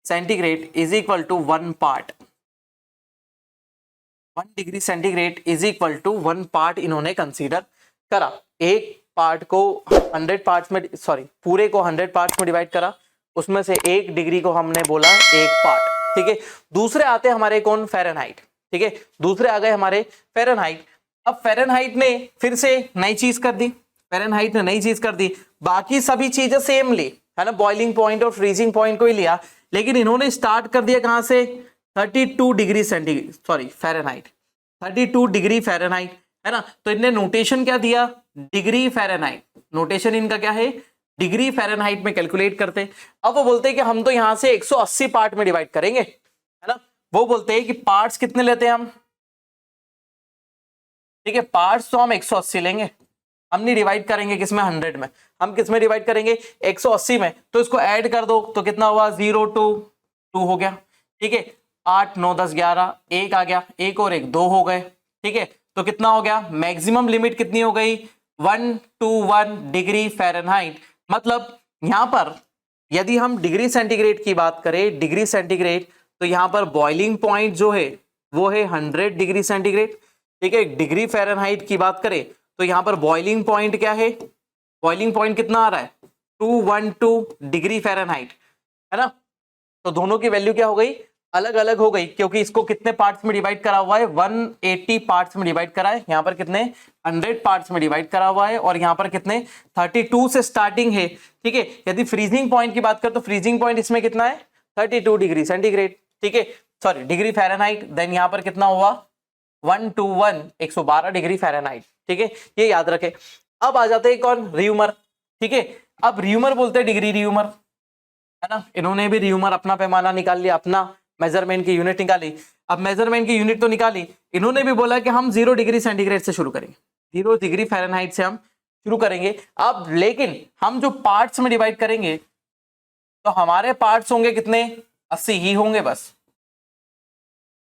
centigrade is equal to 1 part, 1 degree centigrade is equal to 1 part इन्होंने कंसीडर करा। एक पार्ट को 100 पार्ट्स में, सॉरी पूरे को 100 पार्ट्स में डिवाइड करा, उसमें से 1 डिग्री को हमने बोला 1 पार्ट, ठीक है। दूसरे आते हमारे कौन, फ़ारेनहाइट, ठीक है, दूसरे आ गए हमारे फ़ारेनहाइट। अब फ़ारेनहाइट ने फिर से नई चीज कर दी, फ़ारेनहाइट ने नई चीज कर दी, बाकी सभी चीजें सेम ली, है ना, बॉइलिंग पॉइंट और फ्रीजिंग पॉइंट को ही लिया, लेकिन इन्होंने स्टार्ट कर दिया कहां से, 32 degree centigrade, sorry Fahrenheit, 32 degree Fahrenheit, है ना। तो इन्होंने नोटेशन क्या दिया, डिग्री फ़ारेनहाइट, नोटेशन इनका क्या है, डिग्री फ़ारेनहाइट में कैलकुलेट करते। अब वो बोलते हैं कि हम तो यहां से 180 पार्ट में डिवाइड करेंगे, है ना। वो बोलते हैं कि पार्ट्स कितने लेते हैं हम, ठीक है, पार्ट्स तो हम 180 लेंगे, हम नहीं डिवाइड करेंगे किसमें, 100 में, हम किसमें डिवाइड करेंगे, 180 में। तो इसको ऐड कर दो तो कितना हुआ, 0 2 2 हो गया, ठीक है, 8 9 10 11, एक आ गया, एक और एक 2 हो गए, ठीक है। तो कितना हो गया, मैक्सिमम लिमिट कितनी हो गई, 121 डिग्री फ़ारेनहाइट। मतलब यहां पर यदि हम डिग्री सेंटीग्रेड की बात करें, डिग्री सेंटीग्रेड, तो यहां पर बॉइलिंग पॉइंट जो है वो है 100 डिग्री सेंटीग्रेड, ठीक है। डिग्री फ़ारेनहाइट की बात करें तो यहां पर बॉइलिंग पॉइंट क्या है, बॉइलिंग पॉइंट कितना आ रहा है, 212 डिग्री फ़ारेनहाइट, है ना। तो दोनों की वैल्यू क्या हो गई, अलग अलग हो गई, क्योंकि इसको कितने पार्ट्स में डिवाइड करा हुआ है, 180 पार्ट्स में डिवाइड करा है, यहाँ पर कितने 100 पार्ट्स में डिवाइड करा हुआ है, और यहाँ पर कितने 32 से स्टार्टिंग है, ठीक है। यदि फ्रीजिंग पॉइंट की बात करें तो फ्रीजिंग पॉइंट इसमें कितना है, 32 डिग्री सेंटीग्रेड, ठीक है, सॉरी डिग्री फ़ारेनहाइट। देन यहाँ पर कितना हुआ, 121 112 डिग्री फ़ारेनहाइट, ठीक है, ये याद रखे। अब आ जाते हैं कौन, र्यूमर, ठीक है। अब र्यूमर बोलते हैं डिग्री र्यूमर, है ना। इन्होंने भी र्यूमर अपना पैमाना निकाल लिया, अपना मेजरमेंट की यूनिट निकाली। अब मेजरमेंट की यूनिट तो निकाली, इन्होंने भी बोला कि हम 0 डिग्री सेंटीग्रेड से शुरू करेंगे, 0 डिग्री फ़ारेनहाइट से हम शुरू करेंगे। अब लेकिन हम जो पार्ट्स में डिवाइड करेंगे तो हमारे पार्ट्स होंगे कितने, 80 ही होंगे बस,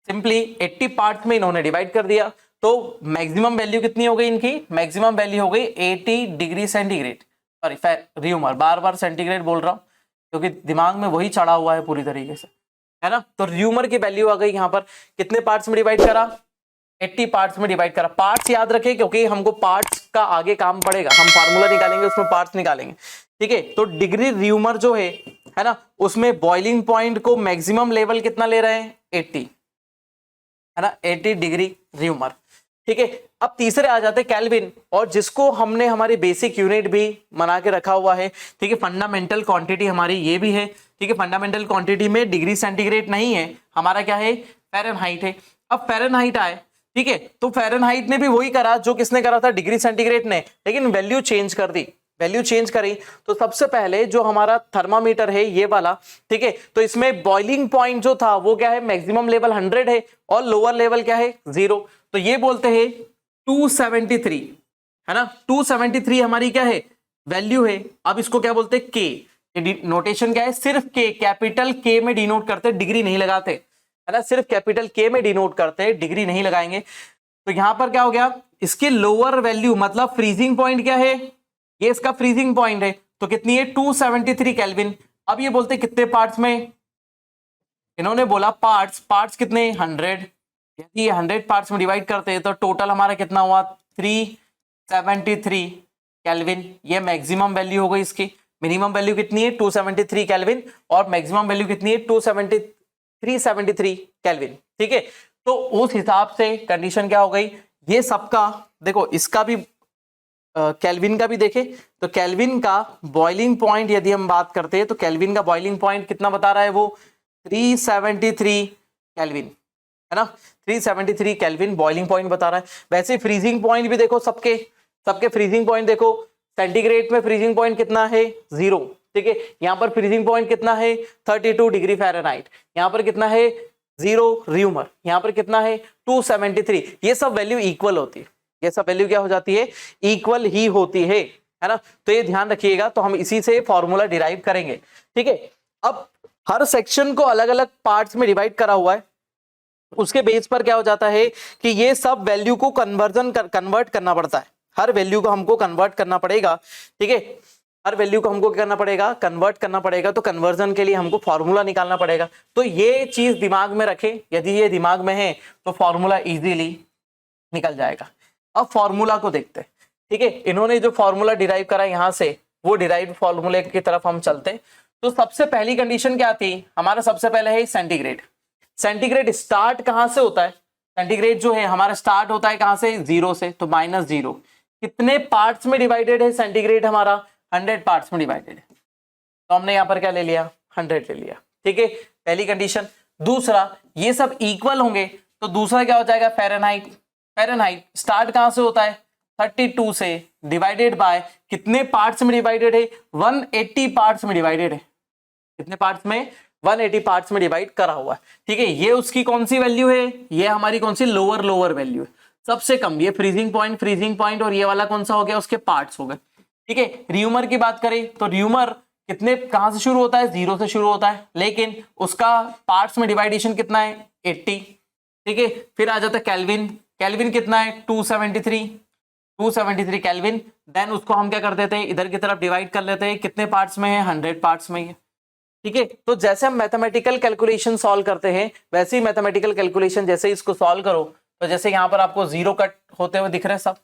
सिंपली 80 पार्ट्स में इन्होंने डिवाइड कर दिया। तो मैक्सिमम वैल्यू कितनी हो गई इनकी, मैक्सिमम वैल्यू हो गई 80 डिग्री सेंटीग्रेड, सॉरी र्यूमर, बार बार सेंटीग्रेड बोल रहा हूँ क्योंकि दिमाग में वही चढ़ा हुआ है पूरी तरीके से, है ना। तो र्यूमर की वैल्यू आ गई यहाँ पर, कितने पार्ट्स में डिवाइड करा, 80 पार्ट्स में डिवाइड करा। पार्ट्स याद रखें क्योंकि हमको पार्ट्स का आगे काम पड़ेगा, हम फार्मूला निकालेंगे उसमें पार्ट्स निकालेंगे, ठीक है। तो डिग्री र्यूमर जो है ना, उसमें बॉइलिंग पॉइंट को मैक्सिमम लेवल कितना ले रहे हैं, 80, है ना, 80 डिग्री र्यूमर, ठीक है। अब तीसरे आ जाते केल्विन, और जिसको हमने हमारी बेसिक यूनिट भी बना के रखा हुआ है, ठीक है। फंडामेंटल क्वांटिटी हमारी ये भी है, ठीक है। फंडामेंटल क्वांटिटी में डिग्री सेंटीग्रेड नहीं है, हमारा क्या है, फ़ारेनहाइट है। अब फ़ारेनहाइट आए, ठीक है, तो फ़ारेनहाइट ने भी वही करा जो किसने करा था, डिग्री सेंटीग्रेड ने, लेकिन वैल्यू चेंज कर दी, वैल्यू चेंज करी। तो सबसे पहले जो हमारा थर्मामीटर है ये वाला, ठीक है, तो इसमें बॉइलिंग पॉइंट जो था वो क्या है, मैक्सिमम लेवल 100 है और लोअर लेवल क्या है, 0। तो ये बोलते हैं 273, है ना, 273 हमारी क्या है, वैल्यू है। अब इसको क्या बोलते हैं, के, नोटेशन क्या है, सिर्फ के, कैपिटल के में डिनोट करते, डिग्री नहीं लगाते, है ना, सिर्फ कैपिटल के में डिनोट करते, डिग्री नहीं लगाएंगे। तो यहां पर क्या हो गया, इसके लोअर वैल्यू मतलब फ्रीजिंग पॉइंट क्या है, ये इसका फ्रीजिंग पॉइंट है, तो कितनी है, 273 केल्विन। अब ये बोलते कितने पार्ट्स में, इन्होंने बोला पार्ट्स कितने, 100, यदि 100 पार्ट्स में डिवाइड करते हैं तो टोटल हमारा कितना हुआ, 373 केल्विन। ये मैक्सिमम वैल्यू हो गई इसकी, मिनिमम वैल्यू कितनी है, 273 केल्विन, और मैक्सिमम वैल्यू कितनी है, 373 केल्विन, ठीक है। तो उस हिसाब से कंडीशन क्या हो गई, ये सबका देखो, इसका भी केल्विन का भी देखें तो केल्विन का बॉइलिंग पॉइंट यदि हम बात करते हैं तो केल्विन का बॉइलिंग पॉइंट कितना बता रहा है, वो 373 केल्विन, है ना, 373 केल्विन बॉइलिंग पॉइंट बता रहा है। वैसे फ्रीजिंग पॉइंट भी देखो, सबके फ्रीजिंग पॉइंट देखो, सेंटीग्रेड में फ्रीजिंग पॉइंट कितना है, 0, ठीक है। यहाँ पर फ्रीजिंग पॉइंट कितना है, 32 डिग्री फ़ारेनहाइट, यहाँ पर कितना है, 0 र्यूमर, यहाँ पर कितना है, 273। ये सब वैल्यू इक्वल होती है, ये सब वैल्यू क्या हो जाती है, इक्वल ही होती है ना। तो ये ध्यान रखिएगा, तो हम इसी से फॉर्मूला डिराइव करेंगे, ठीक है। अब हर सेक्शन को अलग अलग पार्ट्स में डिवाइड करा हुआ है, उसके बेस पर क्या हो जाता है कि ये सब वैल्यू को कन्वर्ट करना पड़ता है, हर वैल्यू को हमको कन्वर्ट करना पड़ेगा, ठीक है। हर वैल्यू को हमको क्या करना पड़ेगा, कन्वर्ट करना पड़ेगा। तो कन्वर्जन के लिए हमको फॉर्मूला निकालना पड़ेगा। तो ये चीज दिमाग में रखें, यदि ये दिमाग में है तो फॉर्मूला इजीली निकल जाएगा। अब फॉर्मूला को देखते हैं, ठीक है। इन्होंने जो फॉर्मूला डिराइव करा यहां से, वो डिराइव फॉर्मूले की तरफ हम चलते। तो सबसे पहली कंडीशन क्या थी हमारा, सबसे पहले है सेंटीग्रेड। सेंटीग्रेड स्टार्ट कहां से होता है, सेंटीग्रेड जो है हमारा स्टार्ट होता है कहां से, 0 से, तो -0। कितने पार्ट्स में डिवाइडेड है सेंटीग्रेड हमारा, 100 पार्ट्स में डिवाइडेड है, तो हमने यहां पर क्या ले लिया, 100 ले लिया, ठीक है, पहली कंडीशन। दूसरा, ये सब इक्वल होंगे, तो दूसरा क्या हो जाएगा, फ़ारेनहाइट। फ़ारेनहाइट स्टार्ट कहां से होता है, 32 से, डिवाइडेड बाय कितने पार्ट्स में डिवाइडेड है, 180 पार्ट्स में डिवाइडेड है, कितने पार्ट्स में, 180 पार्ट्स में डिवाइड करा हुआ है, ठीक है। ये उसकी कौन सी वैल्यू है, ये हमारी कौन सी, लोअर वैल्यू है, सबसे कम। ये फ्रीजिंग पॉइंट और ये वाला कौन सा हो गया, उसके पार्ट्स हो गए, ठीक है। र्यूमर की बात करें तो र्यूमर कितने, कहां से शुरू होता है, 0 से शुरू होता है, लेकिन उसका पार्ट्स में डिवाइडेशन कितना है, 80, ठीक है। फिर आ जाता है केल्विन कितना है, 273 केल्विन। देन उसको हम क्या कर देते हैं, इधर की तरफ डिवाइड कर लेते हैं, कितने पार्ट्स में है, 100 पार्ट्स में है, ठीक है। तो जैसे हम मैथमेटिकल कैलकुलेशन सॉल्व करते हैं, वैसे ही मैथमेटिकल कैलकुलेशन जैसे इसको सॉल्व करो, तो जैसे यहाँ पर आपको 0 कट होते हुए दिख रहे हैं, सब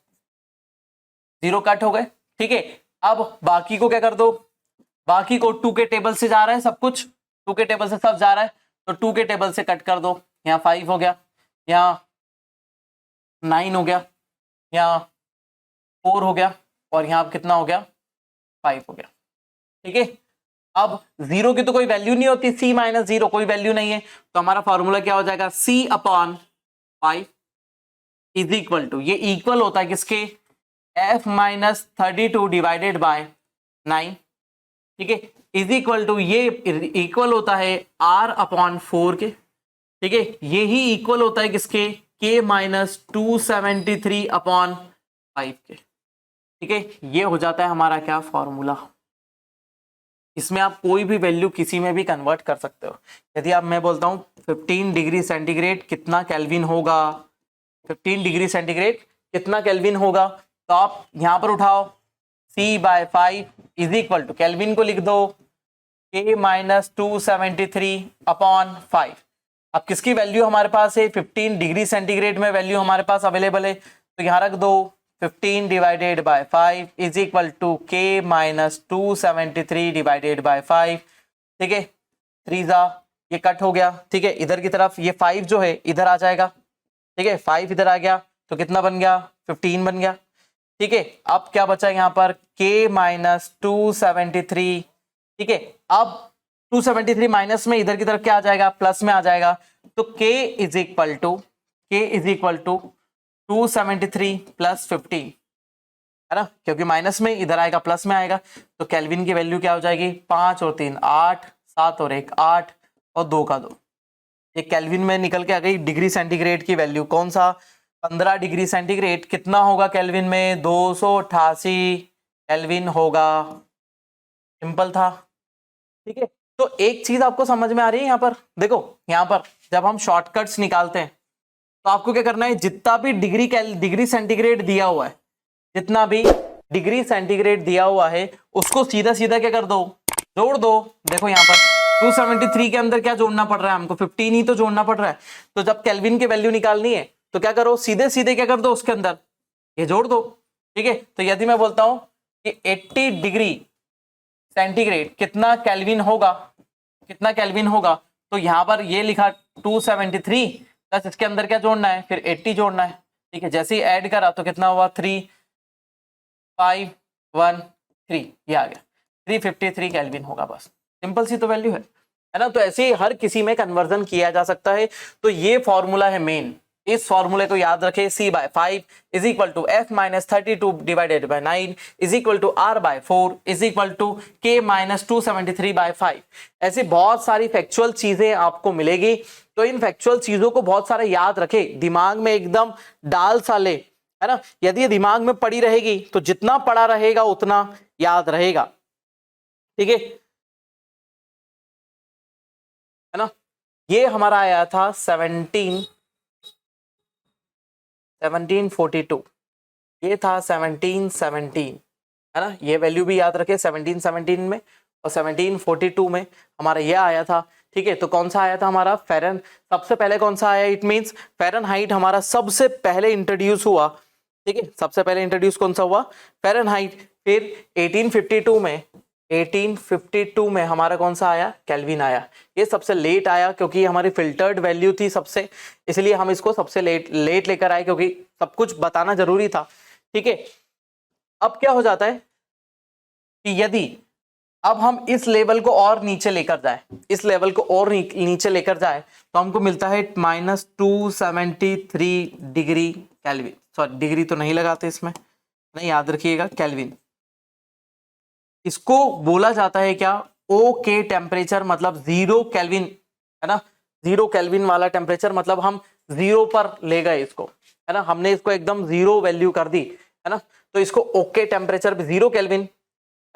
0 कट हो गए, ठीक है। अब बाकी को क्या कर दो, बाकी को 2 के टेबल से जा रहा है सब कुछ, 2 के टेबल से सब जा रहा है, तो 2 के टेबल से कट कर दो। यहाँ 5 हो गया, यहाँ 9 हो गया, यहाँ 4 हो गया, और यहाँ कितना हो गया, 5 हो गया, ठीक है। अब 0 की तो कोई वैल्यू नहीं होती, c - 0 कोई वैल्यू नहीं है, तो हमारा फॉर्मूला क्या हो जाएगा, c/5 इज इक्वल टू, ये इक्वल होता है किसके, f - 32 डिवाइडेड बाय 9, ठीक है, इज इक्वल टू, ये इक्वल होता है r/4 के, ठीक है। ये ही इक्वल होता है किसके, k - 273/5 के, ठीक है। ये हो जाता है हमारा क्या, फॉर्मूला। इसमें आप कोई भी वैल्यू किसी में भी कन्वर्ट कर सकते हो। यदि आप, मैं बोलता हूँ 15 डिग्री सेंटीग्रेड कितना केल्विन होगा, 15 डिग्री सेंटीग्रेड कितना केल्विन होगा? तो आप यहां पर उठाओ, C/5 is equal to, kelvin को लिख दो K माइनस 273/5। अब किसकी वैल्यू हमारे पास है? 15 डिग्री सेंटीग्रेड में वैल्यू हमारे पास अवेलेबल है, तो यहां रख दो 15 divided by 5 is equal to K minus 273/5। ठीक है, 3 ये कट हो गया। ठीक है, इधर की तरफ ये 5 जो है इधर आ जाएगा। ठीक है, 5 इधर आ गया तो कितना बन गया? 15 बन गया। ठीक है, अब क्या बचा यहाँ पर? K minus 273। ठीक है, अब 273 माइनस में इधर की तरफ क्या आ जाएगा? प्लस में आ जाएगा। तो K is equal to 273 plus 15, है ना, क्योंकि माइनस में इधर आएगा प्लस में आएगा। तो केल्विन की वैल्यू क्या हो जाएगी? 5 और 3 8, 7 और 1 8 और 2 का 2। ये केल्विन में निकल के आ गई डिग्री सेंटीग्रेड की वैल्यू। कौन सा? 15 डिग्री सेंटीग्रेड कितना होगा केल्विन में? 288 केल्विन होगा। सिंपल था। ठीक है, तो एक चीज आपको समझ में आ रही है यहाँ पर? देखो, यहाँ पर जब हम शॉर्टकट्स निकालते हैं तो आपको क्या करना है? जितना भी डिग्री सेंटीग्रेड दिया हुआ है, जितना भी डिग्री सेंटीग्रेड दिया हुआ है उसको सीधा सीधा क्या कर दो? जोड़ दो। देखो यहाँ पर 273 के अंदर क्या जोड़ना पड़ रहा है हमको? 15 ही तो जोड़ना पड़ रहा है। तो जब केल्विन की वैल्यू निकालनी है तो क्या करो? सीधे सीधे क्या कर दो? उसके अंदर ये जोड़ दो। ठीक है, तो यदि मैं बोलता हूं कि 80 डिग्री सेंटीग्रेड कितना केल्विन होगा, कितना केल्विन होगा, तो यहां पर ये लिखा 273 प्लस इसके अंदर क्या जोड़ना है? फिर 80 जोड़ना है। ठीक है, जैसे ही ऐड करा तो कितना हुआ? 3513, ये आ गया 353 केल्विन होगा। बस सिंपल सी तो वैल्यू है ना। तो ऐसे ही हर किसी में कन्वर्जन किया जा सकता है। तो ये फॉर्मूला है मेन, इस फॉर्मूले को याद रखें। C/5 is equal to F minus 32 divided by 9 is equal to R/4 is equal to K minus 273/5। ऐसी बहुत सारी फैक्चुअल चीजें आपको मिलेगी। तो इन फैक्चुअल चीजों को बहुत सारा याद रखें, दिमाग में एकदम डाल सा ले, है ना। यदि ये दिमाग में पड़ी रहेगी तो जितना पड़ा रहेगा उतना याद रहेगा। ठीक है ना। ये हमारा आया था 1742, ये था 1717, है ना। ये वैल्यू भी याद रखे 1717 में और 1742 में हमारा ये आया था। ठीक है, तो कौन सा आया था हमारा? फेरन। सबसे पहले कौन सा आया? इट मींस फ़ारेनहाइट हमारा सबसे पहले इंट्रोड्यूस हुआ। ठीक है, सबसे पहले इंट्रोड्यूस कौन सा हुआ? फ़ारेनहाइट। फिर 1852 में हमारा कौन सा आया? केल्विन आया। ये सबसे लेट आया क्योंकि हमारी फिल्टर्ड वैल्यू थी सबसे, इसलिए हम इसको सबसे लेट लेकर आए, क्योंकि सब कुछ बताना जरूरी था। ठीक है, अब क्या हो जाता है कि यदि अब हम इस लेवल को और नीचे लेकर जाए, इस लेवल को और नीचे लेकर जाए तो हमको मिलता है -273 डिग्री केल्विन। सॉरी, डिग्री तो नहीं लगाते इसमें, नहीं, याद रखिएगा केल्विन। इसको बोला जाता है क्या? ओके टेम्परेचर, मतलब 0 केल्विन, है ना। 0 केल्विन वाला टेम्परेचर मतलब हम 0 पर ले गए इसको, है ना। हमने इसको एकदम 0 वैल्यू कर दी, है ना। तो इसको ओके टेम्परेचर 0 केल्विन,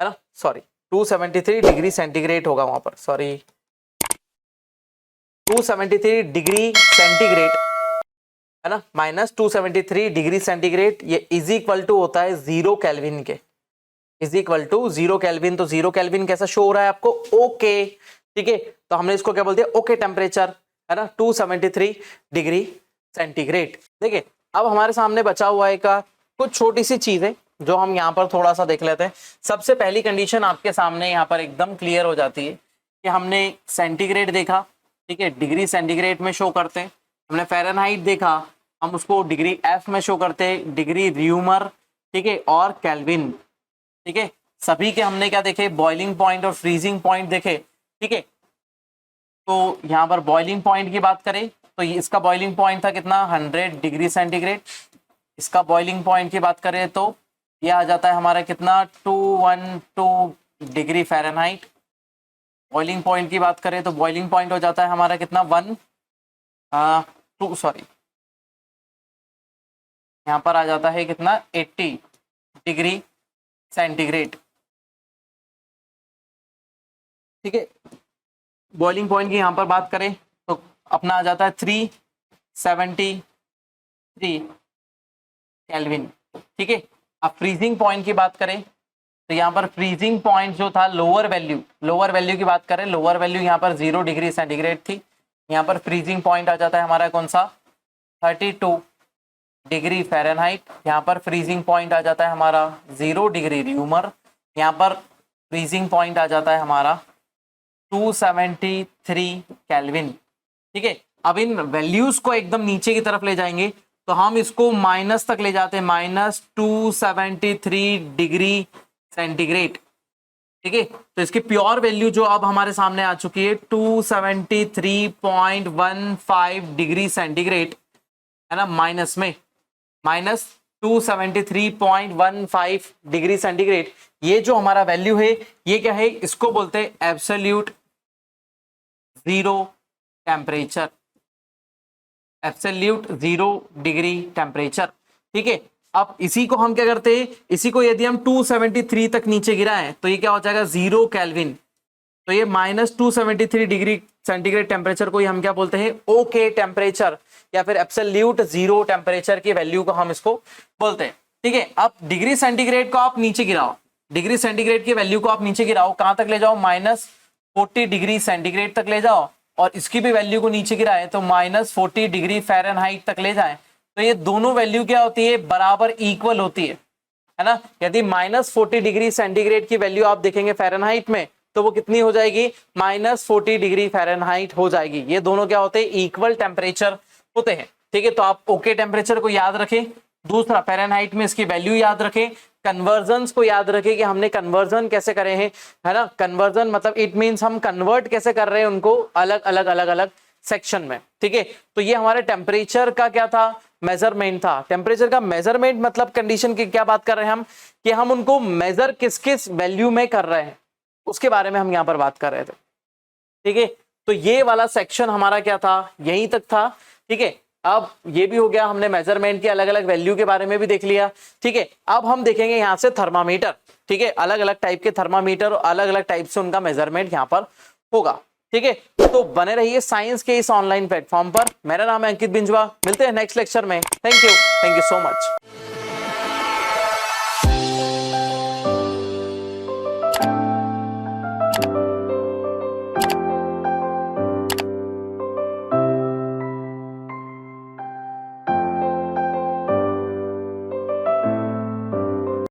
है ना। सॉरी, 273 डिग्री सेंटीग्रेड होगा वहां पर, सॉरी 273 डिग्री सेंटीग्रेड, है ना, -273 डिग्री सेंटीग्रेड, ये इज इक्वल टू होता है 0 केल्विन के, इज इक्वल टू 0 केल्विन। तो 0 केल्विन कैसा शो हो रहा है आपको? ओके। ठीक है, तो हमने इसको क्या बोलते हैं? ओके टेम्परेचर, है ना, 273 डिग्री सेंटीग्रेड। देखिए, अब हमारे सामने बचा हुआ है का कुछ छोटी सी चीज है जो हम यहाँ पर थोड़ा सा देख लेते हैं। सबसे पहली कंडीशन आपके सामने यहाँ पर एकदम क्लियर हो जाती है कि हमने सेंटीग्रेड देखा, ठीक है, डिग्री सेंटीग्रेड में शो करते हैं। हमने फ़ारेनहाइट देखा, हम उसको डिग्री एफ में शो करते हैं, डिग्री र्यूमर, ठीक है, और केल्विन। ठीक है, सभी के हमने क्या देखे? बॉइलिंग पॉइंट और फ्रीजिंग पॉइंट देखे। ठीक है, तो यहाँ पर बॉइलिंग पॉइंट की बात करें तो इसका बॉइलिंग पॉइंट था कितना? 100 डिग्री सेंटीग्रेड। इसका बॉइलिंग पॉइंट की बात करें तो ये आ जाता है हमारा कितना? 212 डिग्री फ़ारेनहाइट। बॉइलिंग पॉइंट की बात करें तो बॉइलिंग पॉइंट हो जाता है हमारा कितना? 2 यहाँ पर आ जाता है कितना? 80 डिग्री सेंटीग्रेड। ठीक है, बॉइलिंग पॉइंट की यहाँ पर बात करें तो अपना आ जाता है 370 3 केल्विन। ठीक है, अब फ्रीजिंग पॉइंट की बात करें तो यहाँ पर फ्रीजिंग पॉइंट जो था लोअर वैल्यू की बात करें, लोअर वैल्यू यहाँ पर 0 डिग्री सेंटीग्रेड थी। यहाँ पर फ्रीजिंग पॉइंट आ जाता है हमारा कौन सा, 32 डिग्री फ़ारेनहाइट। यहाँ पर फ्रीजिंग पॉइंट आ जाता है हमारा 0 डिग्री र्यूमर। यहाँ पर फ्रीजिंग पॉइंट आ जाता है हमारा 273 केल्विन। ठीक है, अब इन वैल्यूज को एकदम नीचे की तरफ ले जाएंगे तो हम इसको माइनस तक ले जाते हैं, -273 डिग्री सेंटीग्रेड। ठीक है, तो इसकी प्योर वैल्यू जो अब हमारे सामने आ चुकी है 273.15 डिग्री सेंटीग्रेड, है ना, माइनस में -273.15 डिग्री सेंटीग्रेड। ये जो हमारा वैल्यू है ये क्या है, इसको बोलते हैं absolute zero temperature, absolute 0 degree temperature. ठीक है, अब इसी को हम क्या करते हैं, इसी को यदि हम 273 तक नीचे गिराएं तो ये क्या हो जाएगा 0 केल्विन। तो ये -273 डिग्री सेंटीग्रेड टेम्परेचर को हम क्या बोलते हैं, ओके टेम्परेचर, या फिर एब्सोल्यूट 0 टेम्परेचर की वैल्यू को हम इसको बोलते हैं। ठीक है, अब डिग्री सेंटीग्रेड को आप नीचे गिराओ, डिग्री सेंटीग्रेड की वैल्यू को आप नीचे गिराओ, कहां तक ले जाओ, -40 डिग्री सेंटीग्रेड तक ले जाओ, और इसकी भी वैल्यू को नीचे गिराए तो -40 डिग्री फ़ारेनहाइट तक ले जाए। तो ये दोनों वैल्यू क्या होती है, बराबर इक्वल होती है ना। यदि -40 डिग्री सेंटीग्रेड की वैल्यू आप देखेंगे फ़ारेनहाइट में तो वो कितनी हो जाएगी, -40 डिग्री फ़ारेनहाइट हो जाएगी। ये दोनों क्या होते हैं, इक्वल टेम्परेचर होते हैं। ठीक है, तो आप ओके टेम्परेचर को याद रखें, दूसरा फ़ारेनहाइट में इसकी वैल्यू याद रखें, कन्वर्जन्स को याद रखें कि हमने कन्वर्जन कैसे करे हैं, है ना। कन्वर्जन मतलब इट मींस हम कन्वर्ट कैसे कर रहे हैं उनको अलग अलग सेक्शन में। ठीक है, तो ये हमारे टेम्परेचर का क्या था, मेजरमेंट था। टेम्परेचर का मेजरमेंट मतलब कंडीशन की क्या बात कर रहे हैं हम, कि हम उनको मेजर किस किस वैल्यू में कर रहे हैं, उसके बारे में हम यहाँ पर बात कर रहे थे। ठीक है, तो ये वाला सेक्शन हमारा क्या था, यहीं तक था। ठीक है, अब ये भी हो गया, हमने मेजरमेंट की अलग अलग वैल्यू के बारे में भी देख लिया। ठीक है, अब हम देखेंगे यहाँ से थर्मामीटर। ठीक है, अलग अलग टाइप के थर्मामीटर, अलग अलग टाइप से उनका मेजरमेंट यहाँ पर होगा। ठीक है, तो बने रहिए साइंस के इस ऑनलाइन प्लेटफॉर्म पर। मेरा नाम है अंकित बिंजवा, मिलते हैं नेक्स्ट लेक्चर में। Thank you so much.